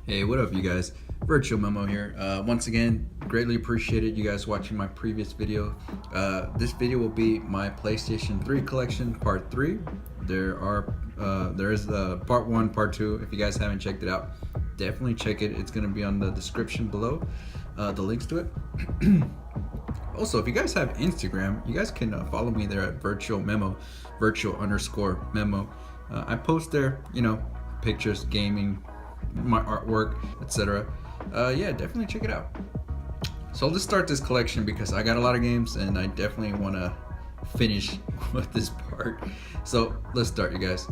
Hey, what up, you guys? Virtual Memo here. Once again, greatly appreciated you guys watching my previous video. This video will be my PlayStation 3 Collection Part 3. There is the Part 1, Part 2. If you guys haven't checked it out, definitely check it. It's going to be on the description below, the links to it. Also, if you guys have Instagram, you guys can follow me there at Virtual Memo, virtual_memo. I post there, pictures, gaming, my artwork, etc. Yeah, definitely check it out. So let's start this collection because I got a lot of games and I definitely want to finish with this part. So let's start, you guys.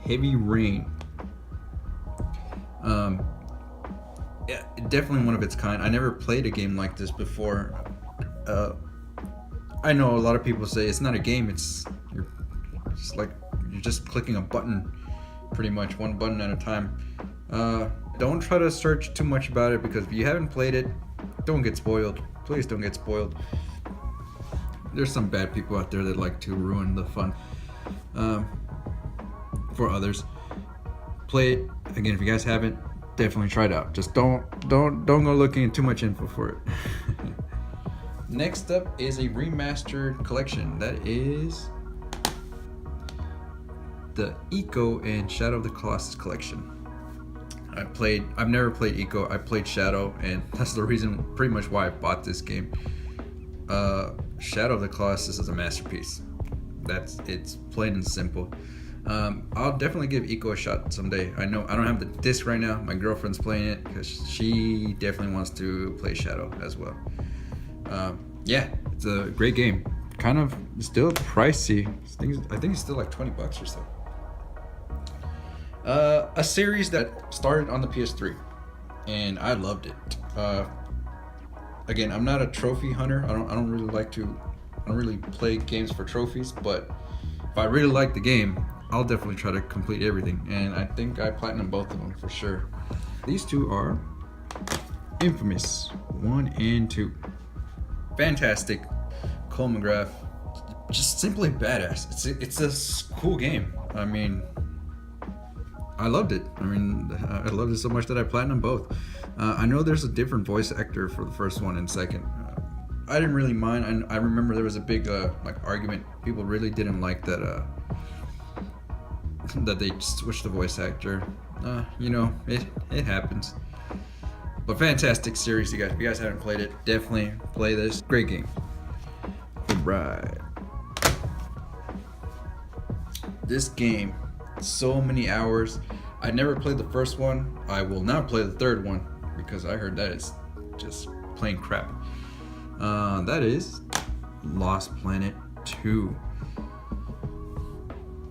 Heavy Rain. Yeah, definitely one of its kind. I never played a game like this before. I know a lot of people say it's not a game. It's like you're just clicking a button. Pretty much one button at a time. Don't try to search too much about it because if you haven't played it, don't get spoiled. Please don't get spoiled. There's some bad people out there that like to ruin the fun for others. Play it again if you guys haven't. Definitely try it out. Just don't go looking at too much info for it. Next up is a remastered collection. That is the Eco and Shadow of the Colossus collection. I've never played Eco. I played Shadow, and that's the reason pretty much why I bought this game. Shadow of the Colossus is a masterpiece. It's plain and simple. I'll definitely give Eco a shot someday. I know I don't have the disc right now. My girlfriend's playing it because she definitely wants to play Shadow as well. Yeah, it's a great game. Kind of still pricey. I think it's still like $20 or so. A series that started on the PS3, and I loved it. Again, I'm not a trophy hunter. I don't really play games for trophies, but if I really like the game, I'll definitely try to complete everything, and I think I platinum both of them for sure. These two are Infamous 1 and 2. Fantastic. MacGrath, just simply badass. It's a cool game. I mean, I loved it. I loved it so much that I platinum both. I know there's a different voice actor for the first one and second. I didn't really mind. I remember there was a big argument. People really didn't like that that they switched the voice actor. It happens. But fantastic series, you guys. If you guys haven't played it, definitely play this. Great game. Right. This game, so many hours. I never played the first one. I will not play the third one because I heard that is just plain crap. That is Lost Planet 2.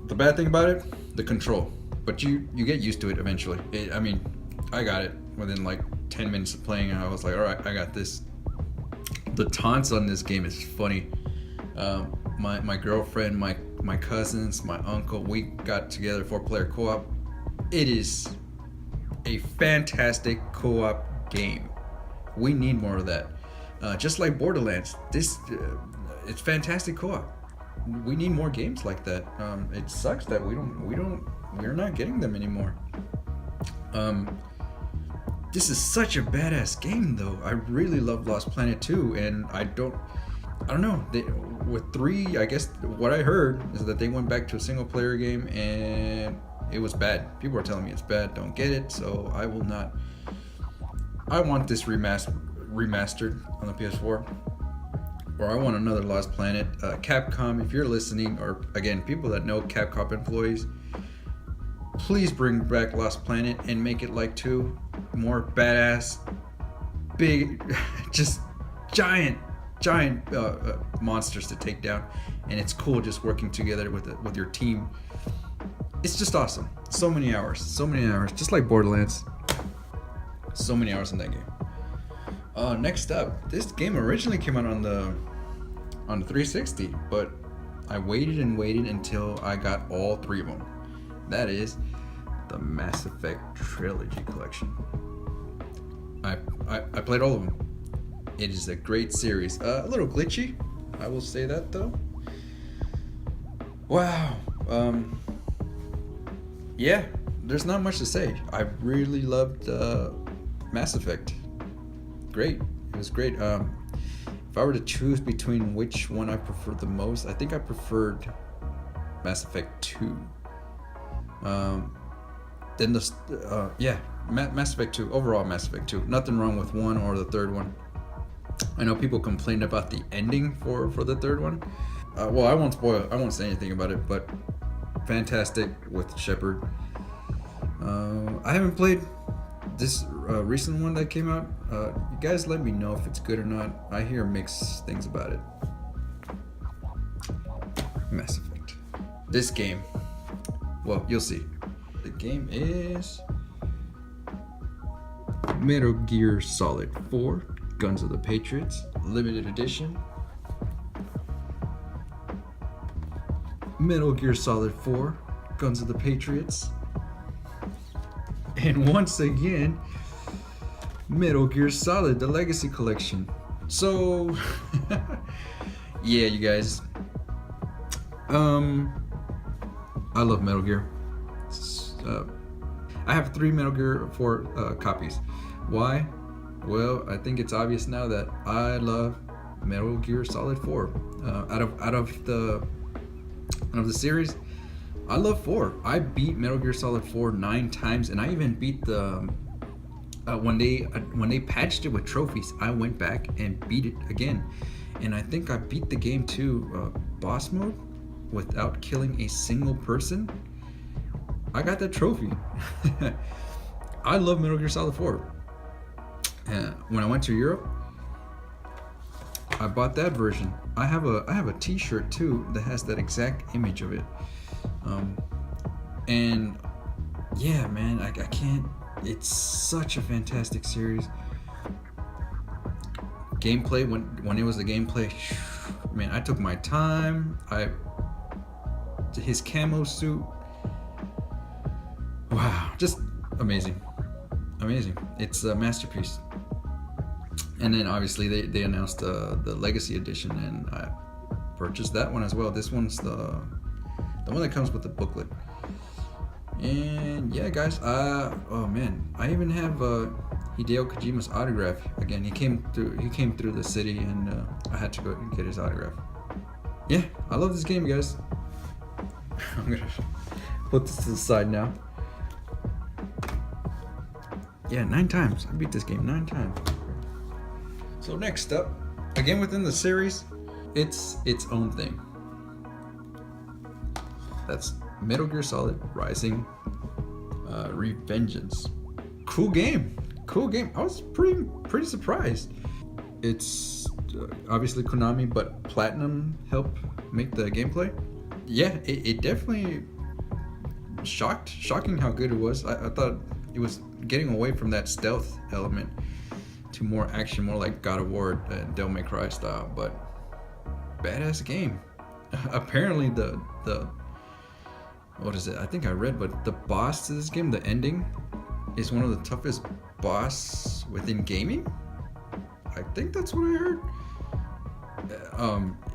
The bad thing about it, the control, but you get used to it eventually. I got it within like 10 minutes of playing, and I was like, all right, I got this. The taunts on this game is funny. My girlfriend, my cousins, my uncle, we got together for player co-op. It is a fantastic co-op game. We need more of that. Just like Borderlands, it's fantastic co-op. We need more games like that. It sucks that we're not getting them anymore. This is such a badass game though. I really love Lost Planet 2, and I don't know. With 3, I guess what I heard is that they went back to a single player game and it was bad. People are telling me it's bad. Don't get it, so I will not. I want this remastered on the PS4, or I want another Lost Planet. Capcom, if you're listening, or again, people that know Capcom employees, please bring back Lost Planet and make it like 2, more badass, big, just giant monsters to take down, and it's cool just working together with your team. It's just awesome. So many hours, just like Borderlands. So many hours in that game. Next up, this game originally came out on the 360, but I waited until I got all 3 of them. That is the Mass Effect Trilogy collection. I played all of them. It is a great series. A little glitchy, I will say that though. Wow. Yeah, there's not much to say. I really loved Mass Effect. Great. It was great. If I were to choose between which one I preferred the most, I think I preferred Mass Effect 2. Then Mass Effect 2. Overall, Mass Effect 2. Nothing wrong with 1 or the third one. I know people complained about the ending for the third one. Well, I won't spoil. I won't say anything about it, but fantastic with Shepard. I haven't played this recent one that came out. You guys let me know if it's good or not. I hear mixed things about it. Mass Effect. This game, well, you'll see. The game is Metal Gear Solid 4 Guns of the Patriots Limited Edition. Metal Gear Solid 4 Guns of the Patriots. And once again, Metal Gear Solid, the Legacy Collection. So, yeah, you guys. I love Metal Gear. I have 3 Metal Gear 4 copies. Why? Well, I think it's obvious now that I love Metal Gear Solid 4. Out of the series, I love 4. I beat Metal Gear Solid 4 9 times, and I even beat the when they patched it with trophies. I went back and beat it again, and I think I beat the game to boss mode without killing a single person. I got that trophy. I love Metal Gear Solid 4. When I went to Europe, I bought that version. I have a T-shirt too that has that exact image of it. And yeah, man, I can't. It's such a fantastic series. Gameplay, when it was the gameplay, man, I took my time. His camo suit, wow, just amazing. It's a masterpiece. And then obviously they announced the Legacy Edition, and I purchased that one as well. This one's the one that comes with the booklet. And yeah, guys, oh man, I even have Hideo Kojima's autograph. Again, he came through the city, and I had to go and get his autograph. Yeah, I love this game, guys. I'm gonna put this to the side now. Yeah, 9 times. I beat this game 9 times. So next up, again within the series, it's its own thing. That's Metal Gear Solid Rising Revengeance. Cool game. I was pretty surprised. It's obviously Konami, but Platinum helped make the gameplay. Yeah, it definitely shocking how good it was. I thought it was getting away from that stealth element to more action, more like God of War and Devil May Cry style, but badass game. Apparently the what is it? I think I read, but the boss to this game, the ending, is one of the toughest boss within gaming. I think that's what I heard.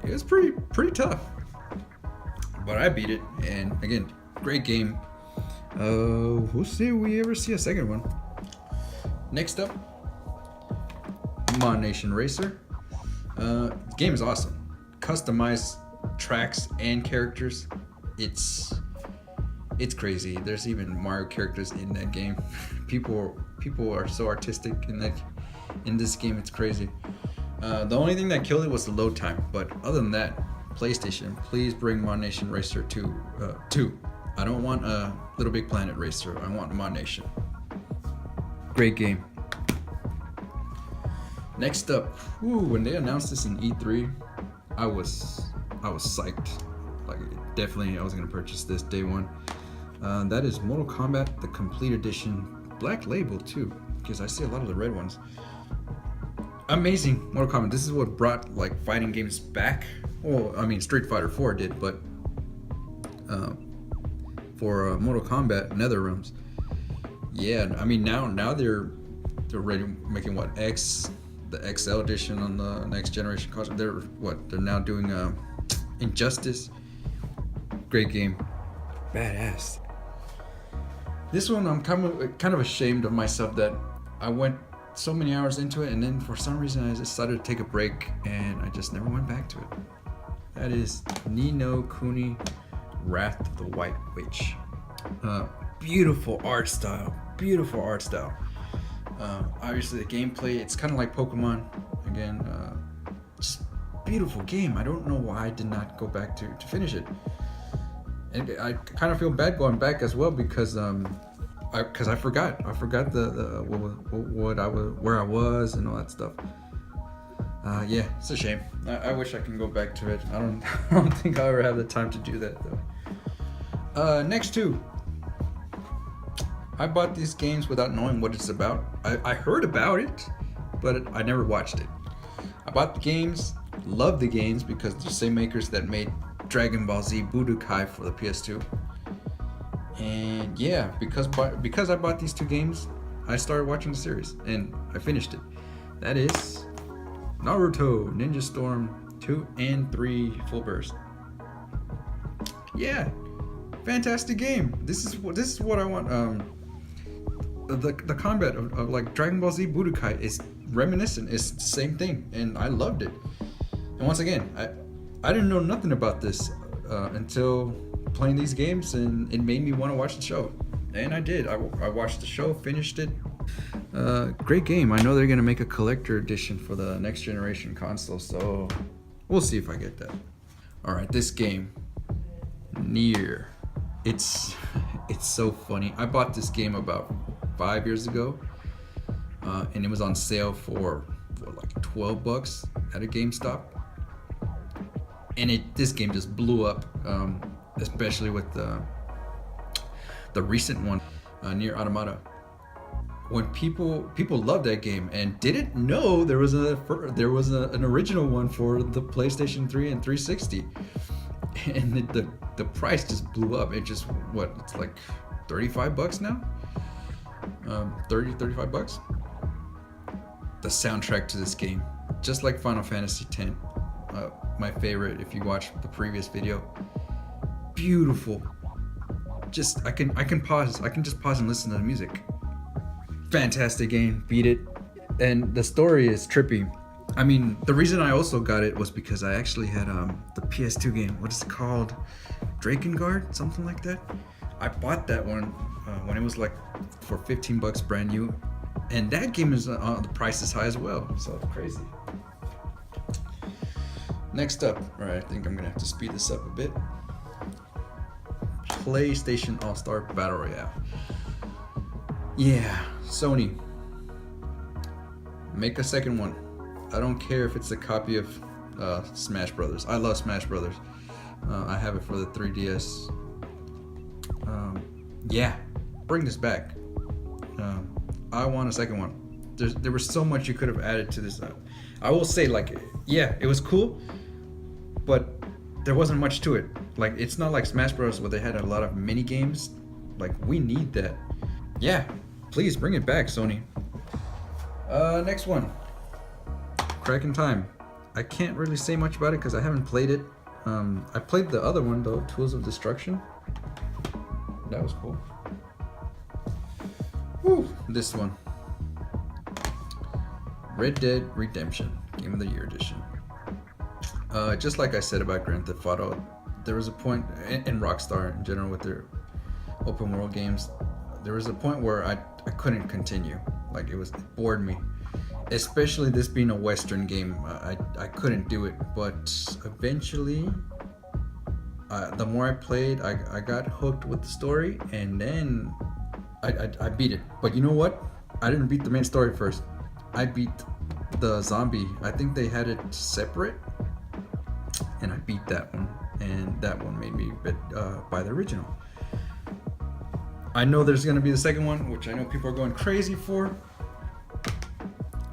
It was pretty tough, but I beat it, and again, great game. We'll see if we ever see a second one. Next up, Mod Nation Racer. The game is awesome. Customized tracks and characters. It's crazy. There's even Mario characters in that game. People are so artistic in this game. It's crazy. The only thing that killed it was the load time. But other than that, PlayStation, please bring Mod Nation Racer 2. I don't want a Little Big Planet Racer. I want Mod Nation. Great game. Next up, when they announced this in E3, I was psyched. Like, definitely, I was gonna purchase this day one. That is Mortal Kombat, the Complete Edition, Black Label too, because I see a lot of the red ones. Amazing Mortal Kombat. This is what brought like fighting games back. Well, I mean Street Fighter 4 did, but for Mortal Kombat NetherRealms, yeah. I mean now they're ready making the XL edition on the next generation console. They're now doing Injustice. Great game, badass. This one I'm kind of ashamed of myself that I went so many hours into it, and then for some reason I decided to take a break, and I just never went back to it. That is Ninokuni, Wrath of the White Witch. Beautiful art style. Beautiful art style. Obviously the gameplay, it's kind of like Pokemon. Again, just beautiful game. I don't know why I did not go back to finish it. And I kind of feel bad going back as well because I forgot the where I was and all that stuff. Yeah, it's a shame. I wish I can go back to it. I don't think I'll ever have the time to do that though. Next two. I bought these games without knowing what it's about. I heard about it, but I never watched it. I bought the games, loved the games because they're the same makers that made Dragon Ball Z Budokai for the PS2. And yeah, because I bought these two games, I started watching the series and I finished it. That is Naruto Ninja Storm 2 and 3 Full Burst. Yeah, fantastic game. This is what I want. The combat of like Dragon Ball Z Budokai is reminiscent. It's the same thing, and I loved it. And once again, I didn't know nothing about this until playing these games, and it made me want to watch the show. And I did. I watched the show, finished it. Great game. I know they're gonna make a collector edition for the next generation console, so we'll see if I get that. All right, this game, Nier. It's so funny. I bought this game about 5 years ago, and it was on sale for like $12 at a GameStop. And this game just blew up, especially with the recent one, Nier Automata. When people loved that game and didn't know there was an original one for the PlayStation 3 and 360, and the price just blew up. It just it's like $35 now, 35 bucks. The soundtrack to this game, just like Final Fantasy X, my favorite. If you watch the previous video, beautiful. Just I can just pause and listen to the music. Fantastic game, beat it. And the story is trippy. I mean, the reason I also got it was because I actually had the PS2 game. What is it called? Drakengard, something like that. I bought that one when it was like for $15 brand new, and that game is the price is high as well. So it's crazy. Next up, all right, I think I'm gonna have to speed this up a bit. PlayStation All-Star Battle Royale. Yeah, Sony, make a second one. I don't care if it's a copy of Smash Brothers. I love Smash Brothers. I have it for the 3DS. Yeah, bring this back. I want a second one. There was so much you could have added to this. I will say, like, yeah, it was cool, but there wasn't much to it. Like, it's not like Smash Bros. Where they had a lot of mini games. Like, we need that. Yeah, please bring it back, Sony. Next one. Crack in Time. I can't really say much about it because I haven't played it. I played the other one though, Tools of Destruction. That was cool. Woo, this one. Red Dead Redemption, Game of the Year edition. Just like I said about Grand Theft Auto, there was a point, and Rockstar in general with their open world games, there was a point where I couldn't continue. Like, it bored me. Especially this being a Western game, I couldn't do it. But eventually, the more I played, I got hooked with the story, and then I beat it. But you know what? I didn't beat the main story first. I beat the zombie. I think they had it separate, and I beat that one. And that one made me buy the original. I know there's gonna be the second one, which I know people are going crazy for.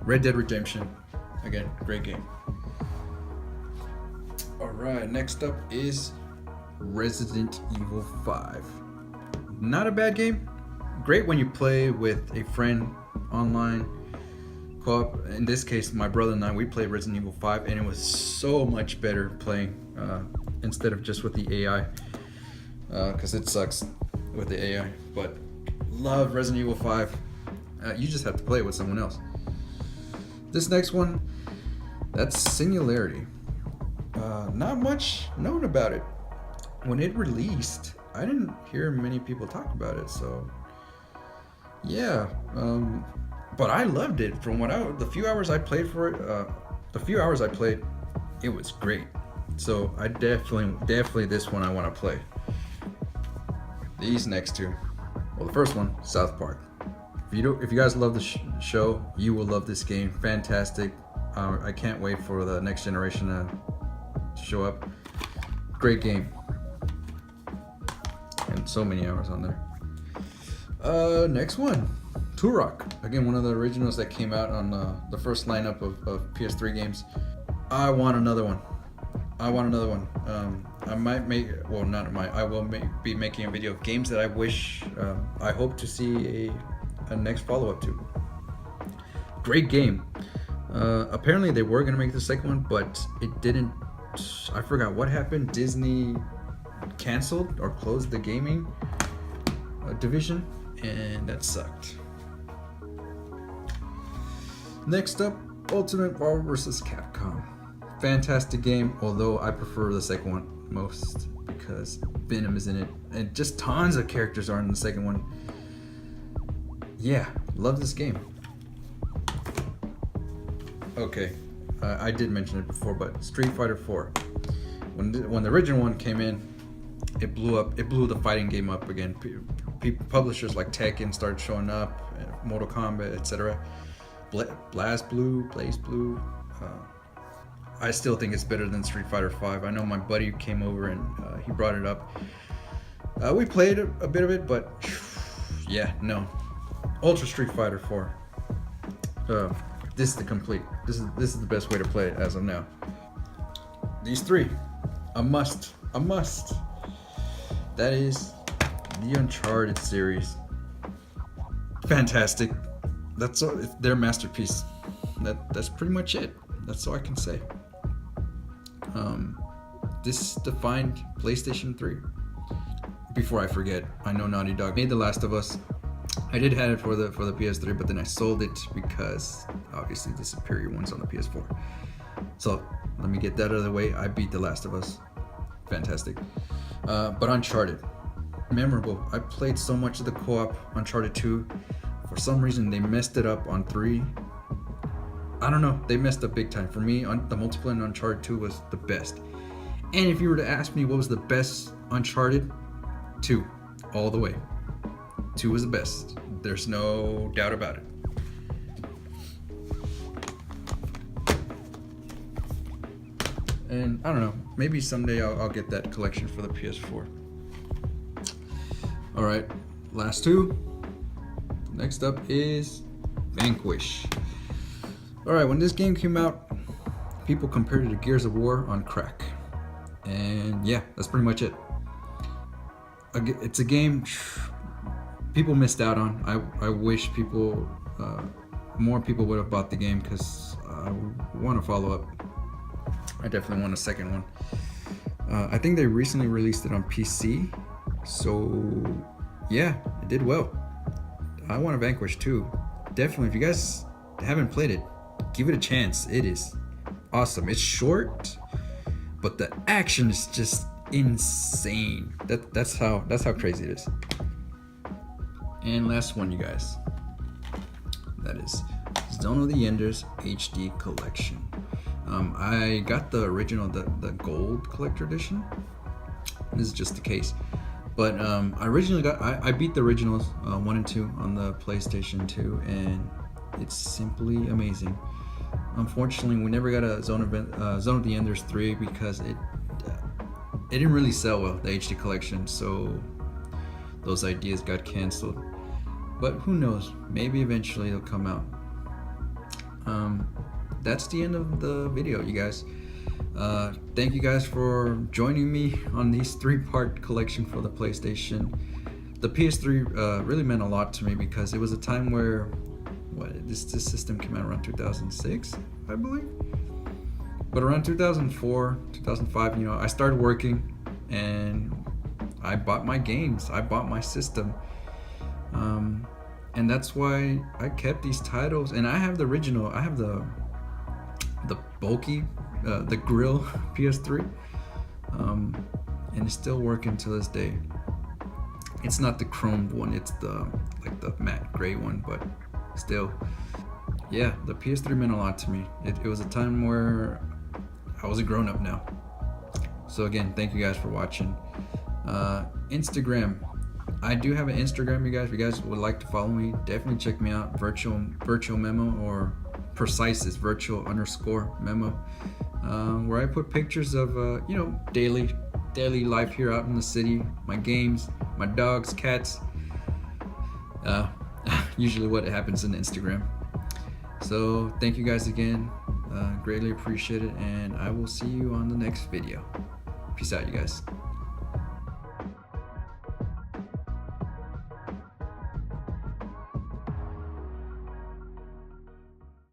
Red Dead Redemption, again, great game. All right, next up is Resident Evil 5. Not a bad game. Great when you play with a friend online, co-op. In this case, my brother and I, we played Resident Evil 5, and it was so much better playing instead of just with the AI, because it sucks with the AI. But love Resident Evil 5. You just have to play it with someone else. This next one, that's Singularity. Not much known about it. When it released, I didn't hear many people talk about it, so yeah. But I loved it. From the few hours I played for it, it was great. So I definitely this one I want to play. These next two, well, the first one, South Park. If you guys love the show, you will love this game. Fantastic. I can't wait for the next generation to show up. Great game. And so many hours on there. Next one, Turok. Again, one of the originals that came out on the first lineup of PS3 games. I want another one. I will be making a video of games that I hope to see a next follow-up to. Great game. Apparently they were gonna make the second one, but it didn't. I forgot what happened. Disney canceled or closed the gaming division, and that sucked. Next up, Ultimate Marvel vs. Capcom. Fantastic game, although I prefer the second one most because Venom is in it, and just tons of characters are in the second one. Yeah, love this game. Okay, I did mention it before, but Street Fighter 4. When the original one came in, it blew up. It blew the fighting game up again. Publishers like Tekken started showing up, Mortal Kombat, etc. Blaze Blue. I still think it's better than Street Fighter 5. I know my buddy came over and he brought it up. We played a bit of it, but yeah, no. Ultra Street Fighter 4. This is the complete. This is the best way to play it as of now. These three, a must. That is the Uncharted series. Fantastic. That's all, their masterpiece. That's pretty much it. That's all I can say. This defined PlayStation 3. Before I forget, I know Naughty Dog made The Last of Us. I did have it for the PS3, but then I sold it because obviously the superior one's on the PS4. So let me get that out of the way. I beat The Last of Us. Fantastic. But Uncharted, memorable. I played so much of the co-op Uncharted 2. For some reason, they messed it up on 3. I don't know. They messed up big time. For me, the multiplayer in Uncharted 2 was the best. And if you were to ask me what was the best Uncharted, 2, all the way. 2 was the best. There's no doubt about it. And I don't know. Maybe someday I'll get that collection for the PS4. All right, last two. Next up is Vanquish. All right, when this game came out, people compared it to Gears of War on crack. And yeah, that's pretty much it. It's a game people missed out on. I wish more people would have bought the game because I want to follow up. I definitely want a second one. I think they recently released it on PC, so yeah, it did well. I want to Vanquish too. Definitely, if you guys haven't played it, give it a chance. It is awesome. It's short, but the action is just insane. That's how crazy it is. And last one, you guys. That is Zone of the Enders HD Collection. I got the original, the gold collector edition. This is just the case. But I originally I beat the originals 1 and 2 on the PlayStation 2, and it's simply amazing. Unfortunately, we never got a Zone of the Enders 3 because it didn't really sell well, the HD collection, so those ideas got canceled. But who knows? Maybe eventually it'll come out. That's the end of the video, you guys. Thank you guys for joining me on these 3-part collection for the PlayStation. The PS3 really meant a lot to me because it was a time where this system came out around 2006, I believe. But around 2004, 2005, I started working and I bought my games. I bought my system. And that's why I kept these titles. And I have the original. I have the bulky, the grill PS3, and it's still working to this day. It's not the chromed one. It's the matte gray one, but still, yeah, the PS3 meant a lot to me. It was a time where I was a grown-up now. So again, thank you guys for watching. Instagram, I do have an Instagram, you guys. If you guys would like to follow me, definitely check me out. Virtual Memo, or precise is virtual_memo, where I put pictures of daily life here out in the city, my games, my dogs, cats, usually what happens in Instagram. So thank you guys again, greatly appreciate it, and I will see you on the next video. Peace out, you guys.